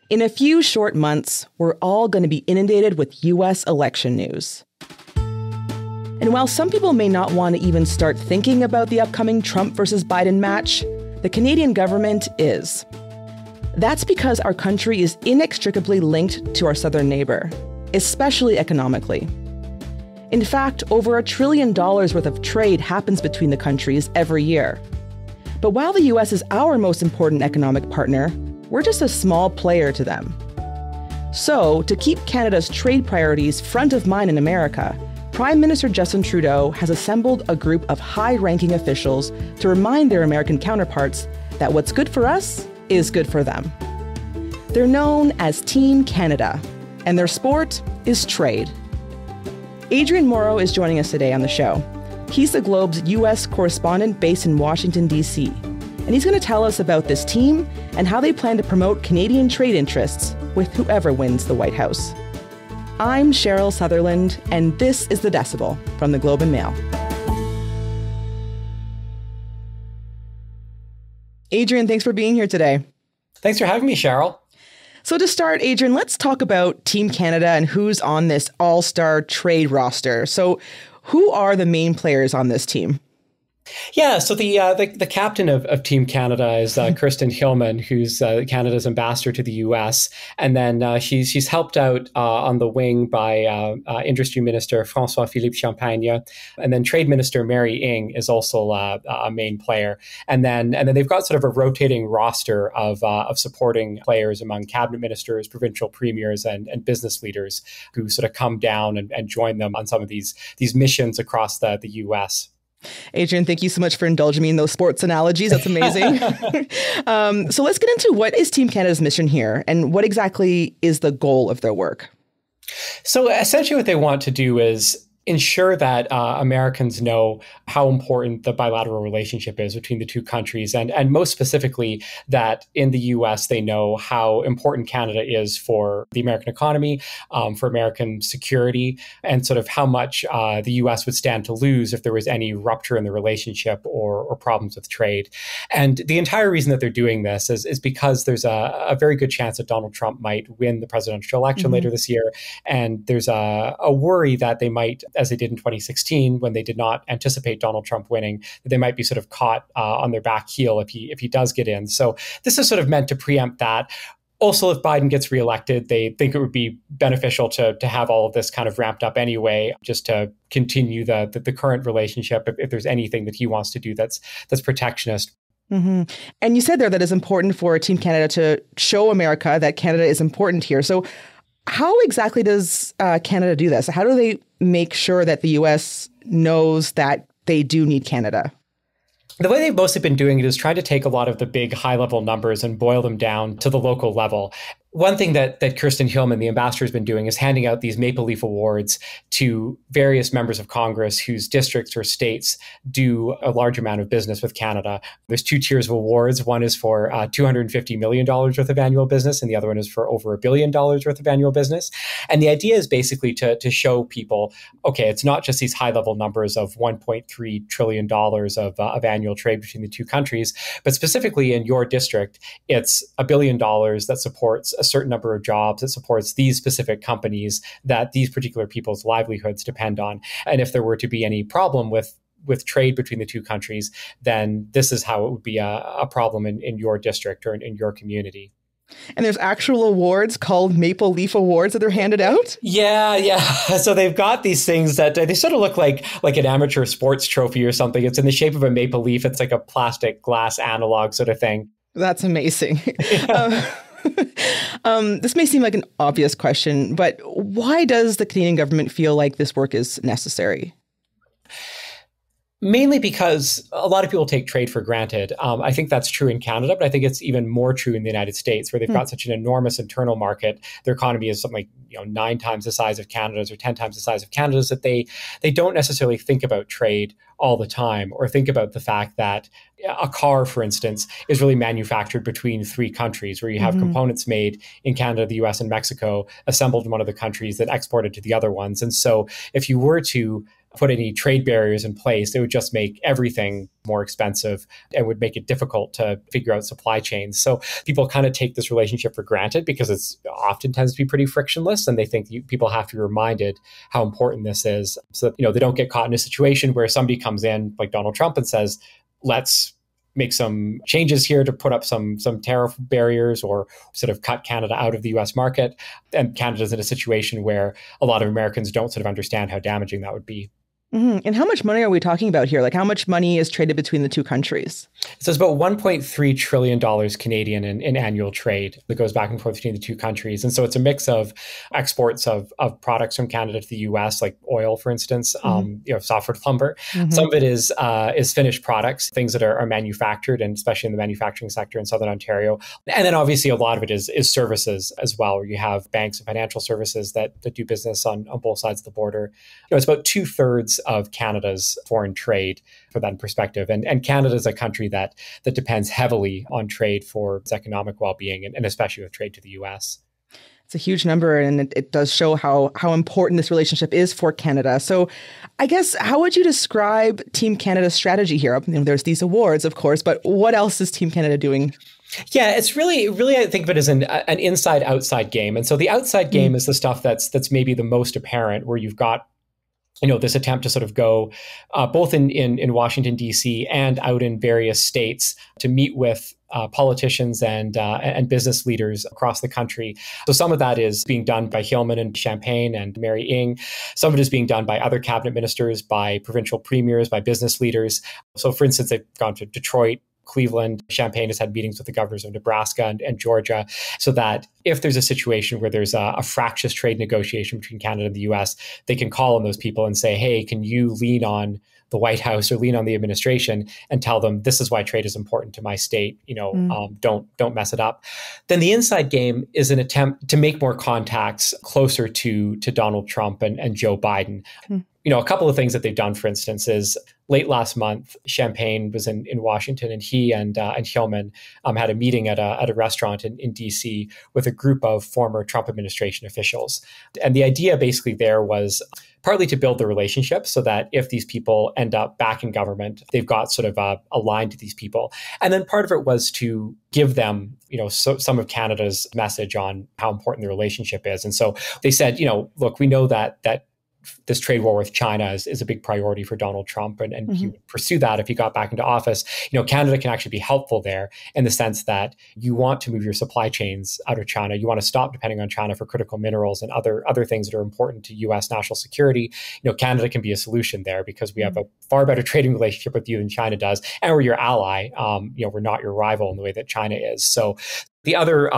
In a few short months, we're all going to be inundated with U.S. election news. And while some people may not want to even start thinking about the upcoming Trump versus Biden match, the Canadian government is. That's because our country is inextricably linked to our southern neighbor, especially economically. In fact, over $1 trillion worth of trade happens between the countries every year. But while the U.S. is our most important economic partner, we're just a small player to them. So, to keep Canada's trade priorities front of mind in America, Prime Minister Justin Trudeau has assembled a group of high-ranking officials to remind their American counterparts that what's good for us is good for them. They're known as Team Canada, and their sport is trade. Adrian Morrow is joining us today on the show. He's the Globe's U.S. correspondent based in Washington, D.C., and he's going to tell us about this team and how they plan to promote Canadian trade interests with whoever wins the White House. I'm Cheryl Sutherland, and this is The Decibel from the Globe and Mail. Adrian, thanks for being here today. Thanks for having me, Cheryl. So to start, Adrian, let's talk about Team Canada and who's on this all-star trade roster. So who are the main players on this team? Yeah, so the captain of Team Canada is Kirsten Hillman, who's Canada's ambassador to the U.S. And then she's helped out on the wing by Industry Minister François-Philippe Champagne. And then Trade Minister Mary Ng is also a main player. And then they've got sort of a rotating roster of supporting players among cabinet ministers, provincial premiers, and business leaders who sort of come down and join them on some of these missions across the U.S. Adrian, thank you so much for indulging me in those sports analogies. That's amazing. So let's get into what is Team Canada's mission here and what exactly is the goal of their work? So essentially what they want to do is ensure that Americans know how important the bilateral relationship is between the two countries, and most specifically that in the U.S. they know how important Canada is for the American economy, for American security, and sort of how much the U.S. would stand to lose if there was any rupture in the relationship or problems with trade. And the entire reason that they're doing this is because there's a very good chance that Donald Trump might win the presidential election later this year, and there's a worry that they might, as they did in 2016 when they did not anticipate Donald Trump winning, that they might be sort of caught on their back heel if he does get in. So this is sort of meant to preempt that. Also, if Biden gets reelected, they think it would be beneficial to have all of this kind of ramped up anyway, just to continue the current relationship if there's anything that he wants to do that's protectionist. Mm-hmm. And you said there that it's important for Team Canada to show America that Canada is important here. So how exactly does Canada do this? How do they make sure that the U.S. knows that they do need Canada? The way they've mostly been doing it is trying to take a lot of the big high-level numbers and boil them down to the local level. One thing that Kirsten Hillman, the ambassador, has been doing is handing out these Maple Leaf Awards to various members of Congress whose districts or states do a large amount of business with Canada. There's two tiers of awards. One is for $250 million worth of annual business, and the other one is for over $1 billion worth of annual business. And the idea is basically to show people, okay, it's not just these high-level numbers of $1.3 trillion of annual trade between the two countries, but specifically in your district, it's $1 billion that supports a certain number of jobs, that supports these specific companies that these particular people's livelihoods depend on. And if there were to be any problem with trade between the two countries, then this is how it would be a problem in your district or in your community. And there's actual awards called Maple Leaf Awards that are handed out? Yeah. So they've got these things that they sort of look like an amateur sports trophy or something. It's in the shape of a maple leaf. It's like a plastic glass analog sort of thing. That's amazing. This may seem like an obvious question, but why does the Canadian government feel like this work is necessary? Mainly because a lot of people take trade for granted. I think that's true in Canada, but I think it's even more true in the United States, where they've got such an enormous internal market. Their economy is something like 9 times the size of Canada's or 10 times the size of Canada's, that they don't necessarily think about trade all the time, or think about the fact that a car, for instance, is really manufactured between 3 countries, where you have components made in Canada, the US, and Mexico, assembled in one of the countries that exported to the other ones. And so if you were to put any trade barriers in place. It would just make everything more expensive and would make it difficult to figure out supply chains. So people kind of take this relationship for granted because it's often tends to be pretty frictionless, and they think people have to be reminded how important this is, so that, they don't get caught in a situation where somebody comes in like Donald Trump and says, let's make some changes here to put up some tariff barriers or sort of cut Canada out of the US market. And Canada's in a situation where a lot of Americans don't sort of understand how damaging that would be. Mm-hmm. And how much money are we talking about here? Like, how much money is traded between the two countries? So it's about $1.3 trillion Canadian in annual trade that goes back and forth between the two countries. And so it's a mix of exports of products from Canada to the US, like oil, for instance, softwood lumber. Mm-hmm. Some of it is finished products, things that are manufactured, and especially in the manufacturing sector in Southern Ontario. And then obviously a lot of it is services as well, where you have banks and financial services that do business on both sides of the border. It's about 2/3 of Canada's foreign trade for that perspective. And Canada is a country that depends heavily on trade for its economic well-being, and especially with trade to the US. It's a huge number, and it does show how important this relationship is for Canada. So I guess, how would you describe Team Canada's strategy here? There's these awards, of course, but what else is Team Canada doing? Yeah, it's really, I think of it as an inside-outside game. And so the outside game is the stuff that's maybe the most apparent, where you've got this attempt to sort of go both in Washington, D.C. and out in various states to meet with politicians and business leaders across the country. So some of that is being done by Hillman and Champagne and Mary Ng. Some of it is being done by other cabinet ministers, by provincial premiers, by business leaders. So for instance, they've gone to Detroit, Cleveland. Champagne has had meetings with the governors of Nebraska and Georgia, so that if there's a situation where there's a fractious trade negotiation between Canada and the US, they can call on those people and say, hey, can you lean on the White House or lean on the administration and tell them this is why trade is important to my state, don't mess it up. Then the inside game is an attempt to make more contacts closer to Donald Trump and Joe Biden. A couple of things that they've done, for instance, is late last month, Champagne was in Washington, and he and Hillman had a meeting at a restaurant in D.C. with a group of former Trump administration officials. And the idea basically there was partly to build the relationship so that if these people end up back in government, they've got sort of a line to these people. And then part of it was to give them, some of Canada's message on how important the relationship is. And so they said, look, we know that this trade war with China is a big priority for Donald Trump, and he would pursue that if he got back into office. Canada can actually be helpful there in the sense that you want to move your supply chains out of China. You want to stop depending on China for critical minerals and other things that are important to U.S. national security. Canada can be a solution there because we have a far better trading relationship with you than China does, and we're your ally. We're not your rival in the way that China is. So the other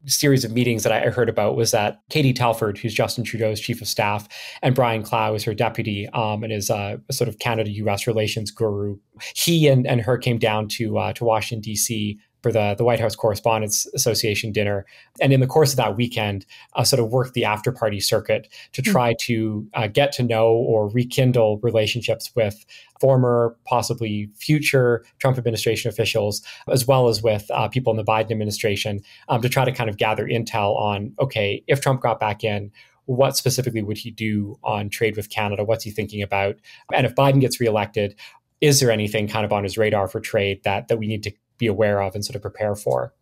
series of meetings that I heard about was that Katie Telford, who's Justin Trudeau's chief of staff, and Brian Clow is her deputy, and is a sort of Canada-U.S. relations guru. He and her came down to Washington, D.C. for the White House Correspondents Association dinner. And in the course of that weekend, sort of worked the after-party circuit to try to get to know or rekindle relationships with former, possibly future Trump administration officials, as well as with people in the Biden administration, to try to kind of gather intel on, okay, if Trump got back in, what specifically would he do on trade with Canada? What's he thinking about? And if Biden gets reelected, is there anything kind of on his radar for trade that we need to be aware of and sort of prepare for?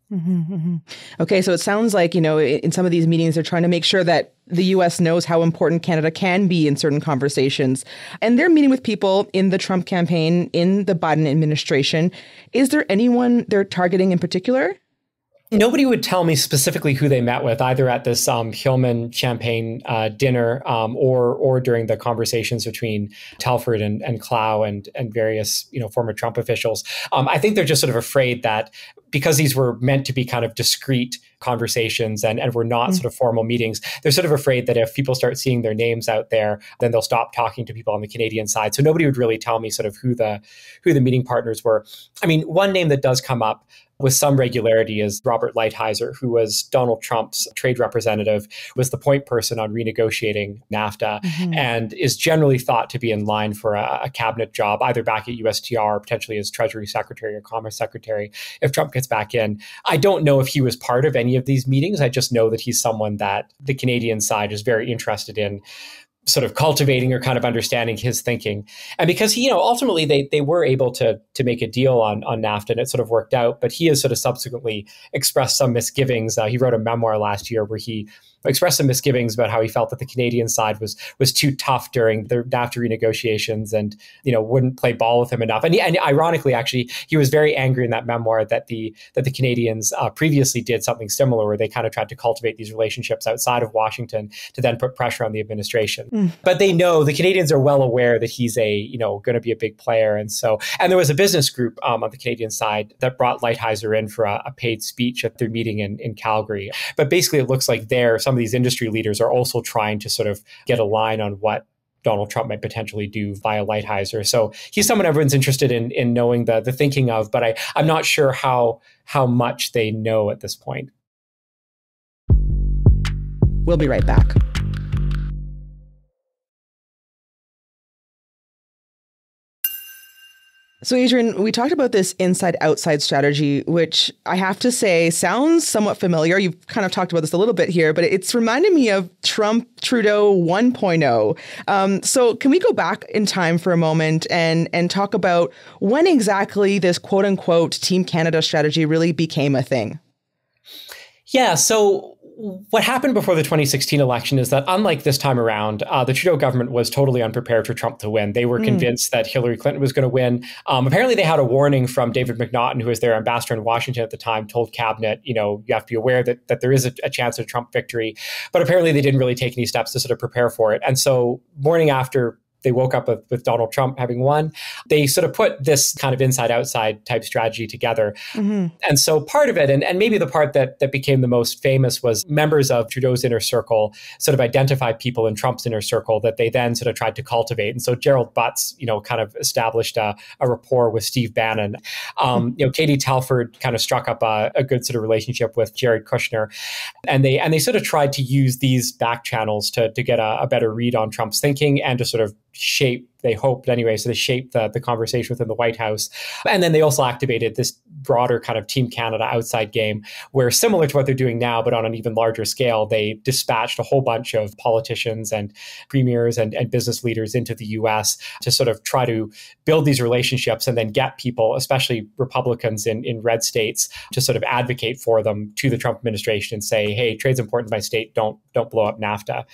Okay, so it sounds like, in some of these meetings, they're trying to make sure that the U.S. knows how important Canada can be in certain conversations. And they're meeting with people in the Trump campaign, in the Biden administration. Is there anyone they're targeting in particular? Nobody would tell me specifically who they met with, either at this Hillman Champagne dinner or during the conversations between Telford and Clow and various former Trump officials. I think they're just sort of afraid that because these were meant to be kind of discreet conversations and were not sort of formal meetings, they're sort of afraid that if people start seeing their names out there, then they'll stop talking to people on the Canadian side. So nobody would really tell me sort of who the meeting partners were. I mean, one name that does come up with some regularity is Robert Lighthizer, who was Donald Trump's trade representative, was the point person on renegotiating NAFTA, and is generally thought to be in line for a cabinet job, either back at USTR or potentially as Treasury Secretary or Commerce Secretary if Trump gets back in. I don't know if he was part of any of these meetings. I just know that he's someone that the Canadian side is very interested in sort of cultivating or kind of understanding his thinking. And because he, ultimately they were able to make a deal on NAFTA, and it sort of worked out, but he has sort of subsequently expressed some misgivings. He wrote a memoir last year where he expressed some misgivings about how he felt that the Canadian side was too tough during the NAFTA renegotiations and, wouldn't play ball with him enough. And ironically, actually, he was very angry in that memoir that the Canadians previously did something similar, where they kind of tried to cultivate these relationships outside of Washington to then put pressure on the administration. But they know, the Canadians are well aware that he's going to be a big player. And there was a business group on the Canadian side that brought Lighthizer in for a paid speech at their meeting in Calgary. But basically, it looks like some of these industry leaders are also trying to sort of get a line on what Donald Trump might potentially do via Lighthizer. So he's someone everyone's interested in knowing the thinking of, but I'm not sure how much they know at this point. We'll be right back. So, Adrian, we talked about this inside-outside strategy, which I have to say sounds somewhat familiar. You've kind of talked about this a little bit here, but it's reminded me of Trump-Trudeau 1.0. So can we go back in time for a moment and talk about when exactly this quote-unquote Team Canada strategy really became a thing? Yeah, so what happened before the 2016 election is that, unlike this time around, the Trudeau government was totally unprepared for Trump to win. They were convinced that Hillary Clinton was going to win. Apparently, they had a warning from David McNaughton, who was their ambassador in Washington at the time, told cabinet, you have to be aware that there is a chance of Trump victory. But apparently, they didn't really take any steps to sort of prepare for it. And so, morning after they woke up with Donald Trump having won, they sort of put this kind of inside-outside type strategy together. And so part of it, and maybe the part that became the most famous, was members of Trudeau's inner circle sort of identified people in Trump's inner circle that they then sort of tried to cultivate. And so Gerald Butts, kind of established a rapport with Steve Bannon. Katie Telford kind of struck up a good sort of relationship with Jared Kushner. And they sort of tried to use these back channels to get a better read on Trump's thinking and to sort of shape, they hoped anyway, so they shaped the conversation within the White House. And then they also activated this broader kind of Team Canada outside game, where, similar to what they're doing now, but on an even larger scale, they dispatched a whole bunch of politicians and premiers and business leaders into the US to sort of try to build these relationships and then get people, especially Republicans in red states, to sort of advocate for them to the Trump administration and say, hey, trade's important to my state, don't blow up NAFTA.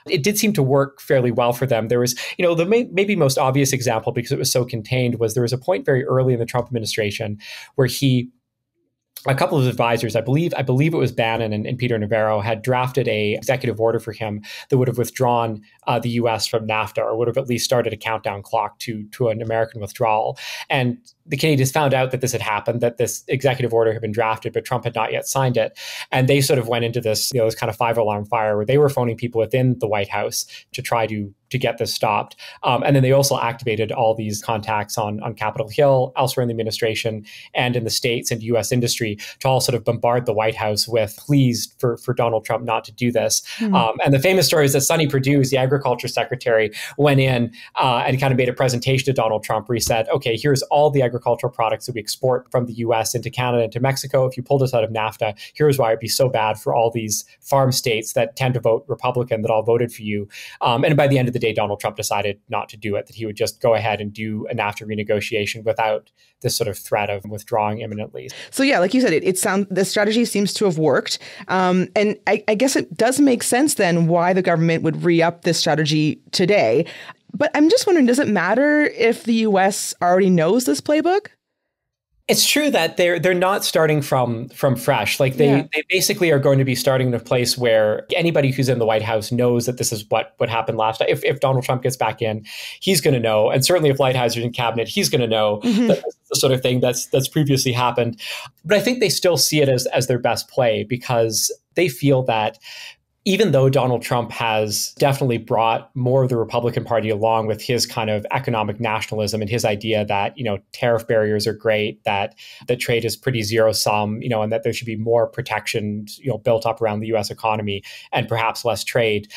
It did seem to work fairly well for them. There was, the maybe most obvious example, because it was so contained, was there was a point very early in the Trump administration where a couple of advisors, I believe it was Bannon and Peter Navarro, had drafted a executive order for him that would have withdrawn the U.S. from NAFTA, or would have at least started a countdown clock to an American withdrawal. And the Canadians found out that this had happened, that this executive order had been drafted, but Trump had not yet signed it. And they sort of went into this, this kind of 5-alarm fire where they were phoning people within the White House to try to get this stopped. And then they also activated all these contacts on Capitol Hill, elsewhere in the administration, and in the States and U.S. industry to all sort of bombard the White House with pleas for Donald Trump not to do this. And the famous story is that Sonny Perdue, the agriculture secretary, went in and kind of made a presentation to Donald Trump where he said, okay, here's all the agricultural products that we export from the U.S. into Canada, into Mexico. If you pulled us out of NAFTA, here's why it'd be so bad for all these farm states that tend to vote Republican that all voted for you. And by the end of the day, Donald Trump decided not to do it, that he would just go ahead and do a NAFTA renegotiation without this sort of threat of withdrawing imminently. So yeah, like you said, the strategy seems to have worked. And I guess it does make sense then why the government would re-up this strategy today. But I'm just wondering, does it matter if the U.S. already knows this playbook? It's true that they're not starting from fresh. Like they basically are going to be starting in a place where anybody who's in the White House knows that this is what happened last time. If Donald Trump gets back in, he's going to know. And certainly if Lighthizer in cabinet, he's going to know that this is the sort of thing that's previously happened. But I think they still see it as their best play, because they feel that even though Donald Trump has definitely brought more of the Republican Party along with his kind of economic nationalism and his idea that, tariff barriers are great, that trade is pretty zero sum, and that there should be more protections, built up around the U.S. economy and perhaps less trade,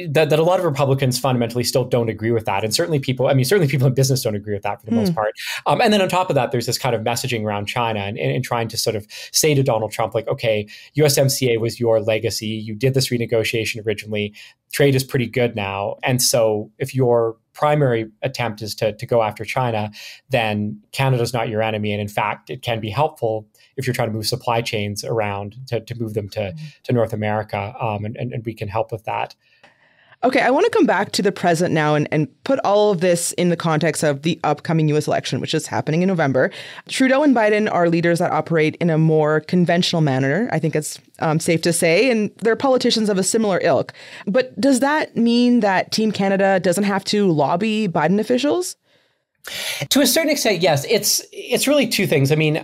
that a lot of Republicans fundamentally still don't agree with that. And certainly people in business don't agree with that for the most part. And then on top of that, there's this kind of messaging around China and trying to sort of say to Donald Trump, like, okay, USMCA was your legacy. You did this renegotiation negotiation originally, trade is pretty good now. And so if your primary attempt is to go after China, then Canada's not your enemy. And in fact, it can be helpful if you're trying to move supply chains around to move them to North America. And we can help with that. Okay, I want to come back to the present now and put all of this in the context of the upcoming U.S. election, which is happening in November. Trudeau and Biden are leaders that operate in a more conventional manner, I think it's safe to say, and they're politicians of a similar ilk. But does that mean that Team Canada doesn't have to lobby Biden officials? To a certain extent, yes. It's really two things. I mean,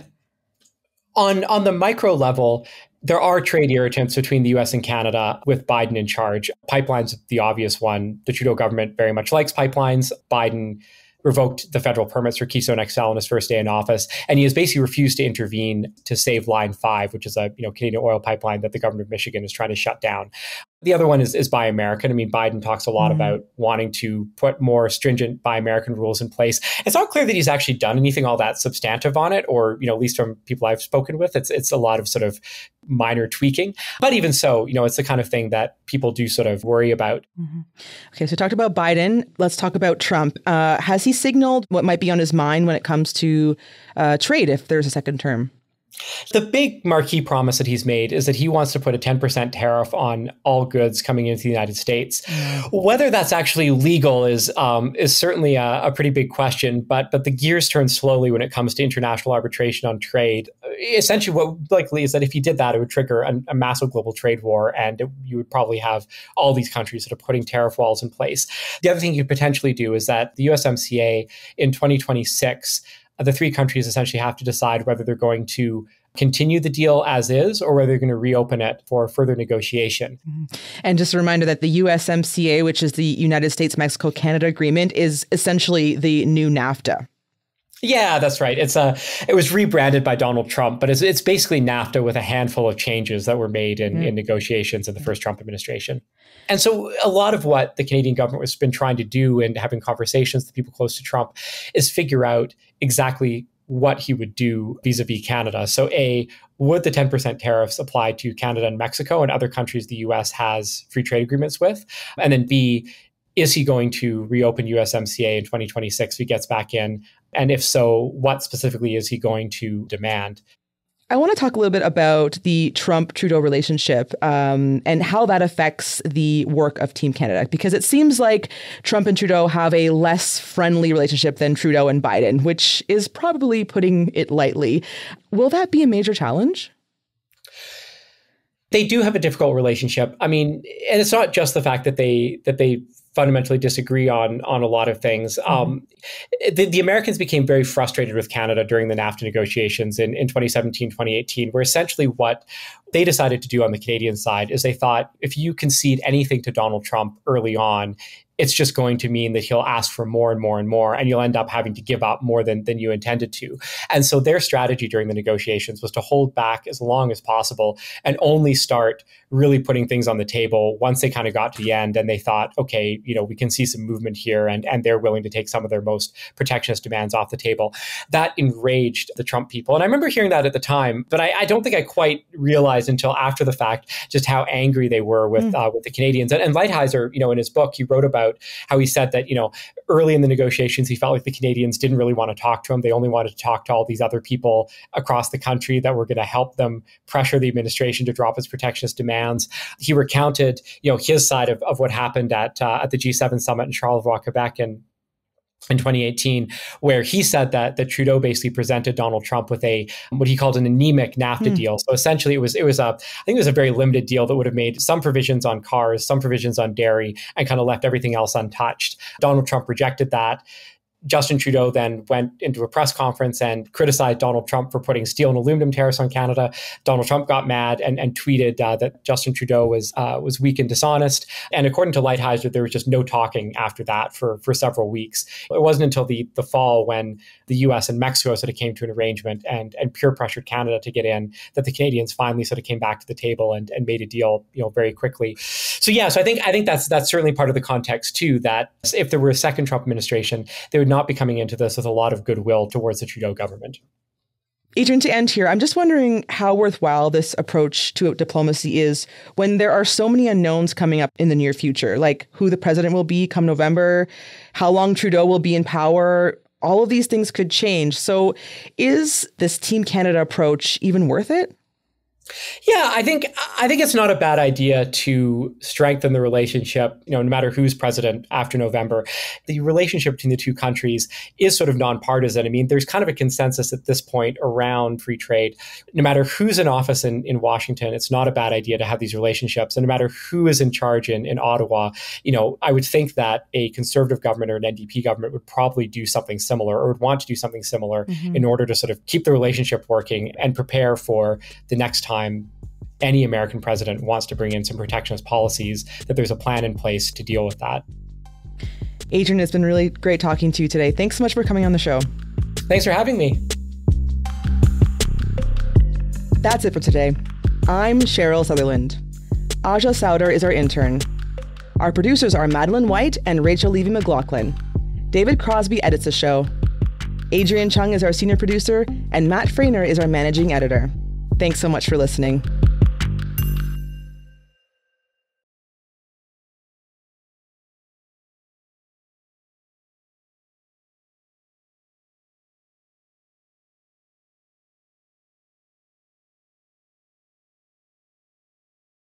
on the micro level, there are trade irritants between the US and Canada with Biden in charge. Pipelines, the obvious one. The Trudeau government very much likes pipelines. Biden revoked the federal permits for Keystone XL on his first day in office, and he has basically refused to intervene to save Line 5, which is a Canadian oil pipeline that the government of Michigan is trying to shut down. The other one is Buy American. I mean, Biden talks a lot about wanting to put more stringent Buy American rules in place. It's not clear that he's actually done anything all that substantive on it, or at least from people I've spoken with, it's a lot of sort of minor tweaking. But even so, it's the kind of thing that people do sort of worry about. Okay, so we talked about Biden. Let's talk about Trump. Has he signaled what might be on his mind when it comes to trade if there's a second term? The big marquee promise that he's made is that he wants to put a 10% tariff on all goods coming into the United States. Whether that's actually legal is certainly a pretty big question, but the gears turn slowly when it comes to international arbitration on trade. Essentially, what likely is that if he did that, it would trigger a massive global trade war, and you would probably have all these countries that are putting tariff walls in place. The other thing you could potentially do is that the USMCA in 2026, the three countries essentially have to decide whether they're going to continue the deal as is or whether they're going to reopen it for further negotiation. And just a reminder that the USMCA, which is the United States-Mexico-Canada Agreement, is essentially the new NAFTA. Yeah, that's right. It was rebranded by Donald Trump, but it's basically NAFTA with a handful of changes that were made in negotiations in the first Trump administration. And so a lot of what the Canadian government has been trying to do and having conversations with people close to Trump is figure out exactly what he would do vis-a-vis Canada. So would the 10% tariffs apply to Canada and Mexico and other countries the US has free trade agreements with? And then B, is he going to reopen USMCA in 2026 if he gets back in? And if so, what specifically is he going to demand? I want to talk a little bit about the Trump-Trudeau relationship and how that affects the work of Team Canada, because it seems like Trump and Trudeau have a less friendly relationship than Trudeau and Biden, which is probably putting it lightly. Will that be a major challenge? They do have a difficult relationship. I mean, and it's not just the fact that they fundamentally disagree on a lot of things. The Americans became very frustrated with Canada during the NAFTA negotiations in 2017, 2018, where essentially what they decided to do on the Canadian side is they thought if you concede anything to Donald Trump early on, it's just going to mean that he'll ask for more and more and more, and you'll end up having to give up more than you intended to. And so their strategy during the negotiations was to hold back as long as possible and only start really putting things on the table once they kind of got to the end and they thought, okay, we can see some movement here, and they're willing to take some of their most protectionist demands off the table. That enraged the Trump people. And I remember hearing that at the time, but I don't think I quite realized until after the fact just how angry they were with the Canadians. And Lighthizer, in his book, he wrote about how he said that, early in the negotiations, he felt like the Canadians didn't really want to talk to him. They only wanted to talk to all these other people across the country that were going to help them pressure the administration to drop its protectionist demands. He recounted, his side of what happened at the G7 summit in Charlevoix, Quebec, in 2018, where he said that Trudeau basically presented Donald Trump with what he called an anemic NAFTA deal. So essentially, I think it was a very limited deal that would have made some provisions on cars, some provisions on dairy, and kind of left everything else untouched. Donald Trump rejected that. Justin Trudeau then went into a press conference and criticized Donald Trump for putting steel and aluminum tariffs on Canada. Donald Trump got mad and tweeted that Justin Trudeau was weak and dishonest. And according to Lighthizer, there was just no talking after that for several weeks. It wasn't until the fall when the US and Mexico sort of came to an arrangement and peer pressured Canada to get in that the Canadians finally sort of came back to the table and made a deal very quickly. So I think that's certainly part of the context too, that if there were a second Trump administration, they would not be coming into this with a lot of goodwill towards the Trudeau government. Adrian, to end here, I'm just wondering how worthwhile this approach to diplomacy is when there are so many unknowns coming up in the near future, like who the president will be come November, how long Trudeau will be in power. All of these things could change. So is this Team Canada approach even worth it? Yeah, I think it's not a bad idea to strengthen the relationship, no matter who's president after November. The relationship between the two countries is sort of nonpartisan. I mean, there's kind of a consensus at this point around free trade. No matter who's in office in Washington, it's not a bad idea to have these relationships. And no matter who is in charge in Ottawa, I would think that a Conservative government or an NDP government would probably do something similar or would want to do something similar in order to sort of keep the relationship working and prepare for the next time any American president wants to bring in some protectionist policies, that there's a plan in place to deal with that. Adrian, it's been really great talking to you today. Thanks so much for coming on the show. Thanks for having me. That's it for today. I'm Cheryl Sutherland. Aja Souder is our intern. Our producers are Madeline White and Rachel Levy-McLaughlin. David Crosby edits the show. Adrian Chung is our senior producer, and Matt Frainer is our managing editor. Thanks so much for listening.